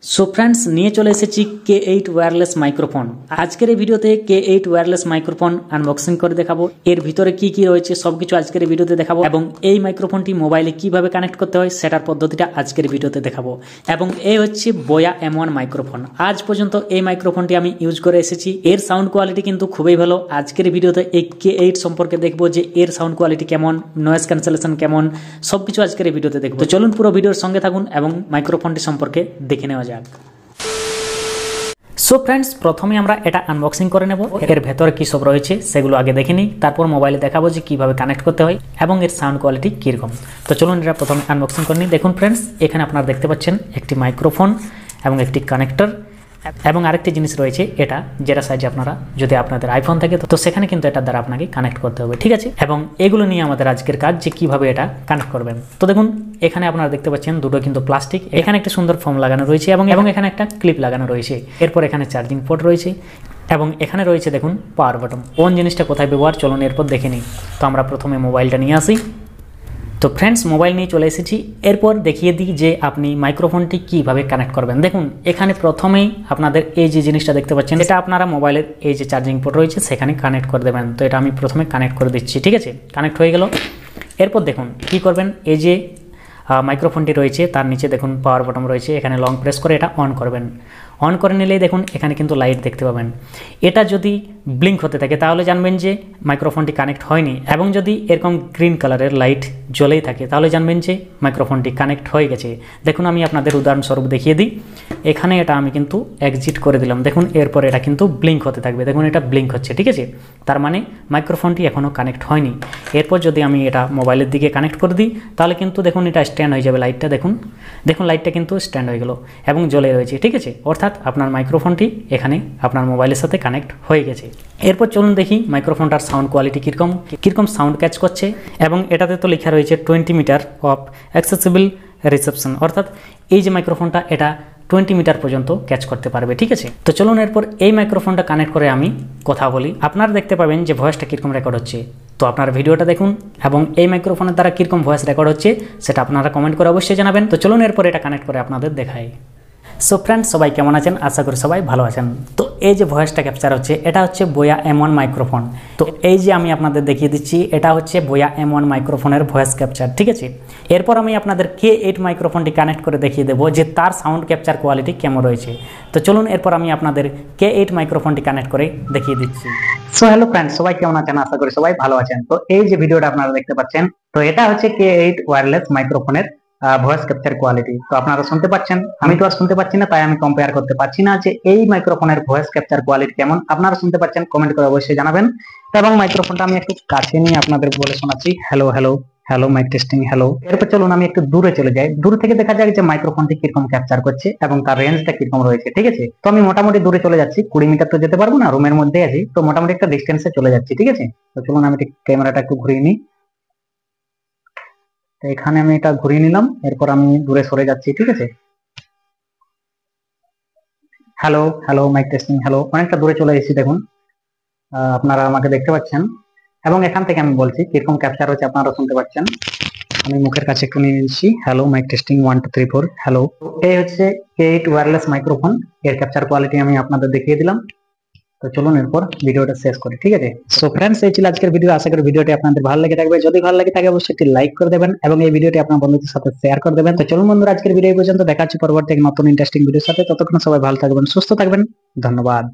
So friends, নিয়ে চলে এসেছি K8 ওয়্যারলেস মাইক্রোফোন। আজকের এই ভিডিওতে K8 ওয়্যারলেস মাইক্রোফোন আনবক্সিং করে দেখাবো। এর ভিতরে কি কি রয়েছে সবকিছু আজকের এই ভিডিওতে দেখাবো, এবং এই মাইক্রোফোনটি মোবাইলে কিভাবে কানেক্ট করতে হয় সেটার পদ্ধতিটা আজকের ভিডিওতে দেখাবো। এবং এই হচ্ছে বোয়া M1 মাইক্রোফোন। আজ পর্যন্ত এই মাইক্রোফোনটি আমি ইউজ করে এসেছি। এর সাউন্ড কোয়ালিটি কিন্তু খুবই ভালো। আজকের ভিডিওতে এই K8 সম্পর্কে দেখবো যে এর সাউন্ড কোয়ালিটি কেমন, নয়েজ ক্যান্সেলেশন কেমন, সবকিছু আজকের এই ভিডিওতে দেখবো। তো চলুন পুরো ভিডিওর সঙ্গে থাকুন এবং মাইক্রোফোনটি সম্পর্কে দেখে নেওয়া যাক। সো ফ্রেন্ডস, প্রথমে আমরা এটা আনবক্সিং করে নেব। এর ভেতরে কি সব রয়েছে সেগুলো আগে দেখে নিই, তারপর মোবাইলে দেখাবো যে কিভাবে কানেক্ট করতে হয় এবং এর সাউন্ড কোয়ালিটি কীরকম। তো চলুন এটা প্রথমে আনবক্সিং করে নিই। দেখুন ফ্রেন্ডস, এখানে আপনারা দেখতে পাচ্ছেন একটি মাইক্রোফোন এবং একটি কানেক্টর, এবং আরেকটি জিনিস রয়েছে এটা, যেটা সাইজে আপনারা যদি আপনাদের আইফোন থাকে তো সেখানে কিন্তু এটার দ্বারা আপনাকে কানেক্ট করতে হবে, ঠিক আছে। এবং এগুলো নিয়ে আমাদের আজকের কাজ যে কিভাবে এটা কানেক্ট করবেন। তো দেখুন, এখানে আপনারা দেখতে পাচ্ছেন দুটো কিন্তু প্লাস্টিক, এখানে একটি সুন্দর ফোম লাগানো রয়েছে এবং এখানে একটা ক্লিপ লাগানো রয়েছে। এরপর এখানে চার্জিং পোর্ট রয়েছে এবং এখানে রয়েছে দেখুন পাওয়ার বাটন। কোন জিনিসটা কোথায় ব্যবহার চলুন এরপর দেখে নিই। তো আমরা প্রথমে মোবাইলটা নিয়ে আসি। তো ফ্রেন্ডস, মোবাইল নিয়ে চলে এসেছি। এরপর দেখিয়ে দিই যে আপনি মাইক্রোফোনটি কিভাবে কানেক্ট করবেন। দেখুন, এখানে প্রথমেই আপনাদের এই যে জিনিসটা দেখতে পাচ্ছেন, এটা আপনারা মোবাইলের এই যে চার্জিং পোর্ট রয়েছে সেখানে কানেক্ট করে দেবেন। তো এটা আমি প্রথমে কানেক্ট করে দিচ্ছি, ঠিক আছে। কানেক্ট হয়ে গেল। এরপর দেখুন কি করবেন, এই যে মাইক্রোফোনটি রয়েছে তার নিচে দেখুন পাওয়ার বাটন রয়েছে, এখানে লং প্রেস করে এটা অন করবেন। অন করে নিলেই দেখুন এখানে কিন্তু লাইট দেখতে পাবেন। এটা যদি ব্লিঙ্ক হতে থাকে তাহলে জানবেন যে মাইক্রোফোনটি কানেক্ট হয়নি, এবং যদি এরকম গ্রিন কালারের লাইট জ্বলেই থাকে তাহলে জানবেন যে মাইক্রোফোনটি কানেক্ট হয়ে গেছে। দেখুন, আমি আপনাদের উদাহরণস্বরূপ দেখিয়ে দিই। এখানে এটা আমি কিন্তু এক্সিট করে দিলাম। দেখুন, এরপর এটা কিন্তু ব্লিঙ্ক হতে থাকবে। দেখুন, এটা ব্লিঙ্ক হচ্ছে, ঠিক আছে। তার মানে মাইক্রোফোনটি এখনও কানেক্ট হয়নি। এরপর যদি আমি এটা মোবাইলের দিকে কানেক্ট করে দিই তাহলে কিন্তু দেখুন এটা স্ট্যান্ড হয়ে যাবে লাইটটা। দেখুন লাইটটা কিন্তু স্ট্যান্ড হয়ে গেল এবং জ্বলে রয়েছে, ঠিক আছে। অর্থাৎ আপনার মাইক্রোফোনটি এখানে আপনার মোবাইলের সাথে কানেক্ট হয়ে গেছে। এরপর চলুন দেখি মাইক্রোফোনটার সাউন্ড কোয়ালিটি কীরকম সাউন্ড ক্যাচ করছে। এবং এটাতে তো লেখা রয়েছে 20 মিটার অফ অ্যাক্সেসিবল রিসেপশন, অর্থাৎ এই যে মাইক্রোফোনটা এটা 20 মিটার পর্যন্ত ক্যাচ করতে পারবে, ঠিক আছে। তো চলুন এরপর এই মাইক্রোফোনটা কানেক্ট করে আমি কথা বলি। আপনারা দেখতে পাবেন যে ভয়েসটা কীরকম রেকর্ড হচ্ছে। তো আপনারা ভিডিওটা দেখুন এবং এই মাইক্রোফোনের দ্বারা কীরকম ভয়েস রেকর্ড হচ্ছে সেটা আপনারা কমেন্ট করে অবশ্যই জানাবেন। তো চলুন এরপর এটা কানেক্ট করে আপনাদের দেখাই। সো ফ্রেন্ডস, সবাই কেমন আছেন? আশা করি সবাই ভালো আছেন। তো এই যে ভয়েসটা ক্যাপচার হচ্ছে এটা হচ্ছে বোয়া M1 মাইক্রোফোন। তো এই যে আমি আপনাদের দেখিয়ে দিচ্ছি এটা হচ্ছে বোয়া M1 মাইক্রোফোনের ভয়েস ক্যাপচার, ঠিক আছে। এরপর আমি আপনাদের K8 মাইক্রোফোনটি কানেক্ট করে দেখিয়ে দেবো যে তার সাউন্ড ক্যাপচার কোয়ালিটি কেমন রয়েছে। তো চলুন এরপর আমি আপনাদের K8 মাইক্রোফোনটি কানেক্ট করে দেখিয়ে দিচ্ছি। সো হ্যালো ফ্রেন্ডস, সবাই কেমন আছেন? আশা করি সবাই ভালো আছেন। তো এই যে ভিডিওটা আপনারা দেখতে পাচ্ছেন, তো এটা হচ্ছে K8 ওয়্যারলেস মাইক্রোফোনের ভয়েস ক্যাপচার কোয়ালিটি। তো আপনারা শুনতে পাচ্ছেন, আমি তো আর শুনতে পাচ্ছি না, তাই আমি কম্পেয়ার করতে পারছি না যে এই মাইক্রোফোনের ভয়েস ক্যাপচার কোয়ালিটি কেমন। আপনারা শুনতে পাচ্ছেন, কমেন্ট করে অবশ্যই জানাবেন। এবং মাইক্রোফোনটা আমি একটু কাছে নিয়ে আপনাদের বলে শোনাচ্ছি, hello hello hello, mike testing, hello. এরপর চলুন আমি একটু দূরে চলে যাই, দূর থেকে দেখা যায় যে মাইক্রোফোনটি কিরকম ক্যাপচার করছে এবং তার রেঞ্জটা কিরকম রয়েছে, ঠিক আছে। তো আমি মোটামুটি দূরে চলে যাচ্ছি, 20 মিটার তো যেতে পারবো না, রুমের মধ্যে আছি, তো মোটামুটি একটা ডিস্টেন্সে চলে যাচ্ছি, ঠিক আছে। তো চলুন আমি ক্যামেরাটা একটু ঘুরিয়ে নিই। তো এখানে আমি এটা ঘুরিয়ে নিলাম, এরপর আমি দূরে সরে যাচ্ছি, ঠিক আছে। Hello hello, mike testing, hello. অনেকটা দূরে চলে এসেছি, দেখুন আপনারা আমাকে দেখতে পাচ্ছেন। এবং এখান থেকে আমি বলছি কিরকম ক্যাপচার হচ্ছে আপনারা শুনতে পাচ্ছেন। আমি মুখের কাছে একটু নিয়ে নিচ্ছি, হ্যালো, মাইক টেস্টিং 1 2 3 4, হ্যালো। এই হচ্ছে K8 ওয়্যারলেস মাইক্রোফোন, এর ক্যাপচার কোয়ালিটি আমি আপনাদের দেখিয়ে দিলাম। তো চলুন এরপর ভিডিওটা শেষ করি, ঠিক আছে। সো ফ্রেন্ডস, এই ছিল আজকের ভিডিও। আশা করি ভিডিওটি আপনাদের ভালো লেগে থাকবে। যদি ভালো লাগে থাকে অবশ্যই একটি লাইক করে দেবেন এবং এই ভিডিওটি আপনার বন্ধুদের সাথে শেয়ার করে দেবেন। তো চলুন বন্ধুরা, আজকের ভিডিও পর্যন্ত দেখা হচ্ছে পরবর্তী এক নতুন ইন্টারেস্টিং ভিডিওর সাথে। ততক্ষণ সবাই ভালো থাকবেন, সুস্থ থাকবেন। ধন্যবাদ।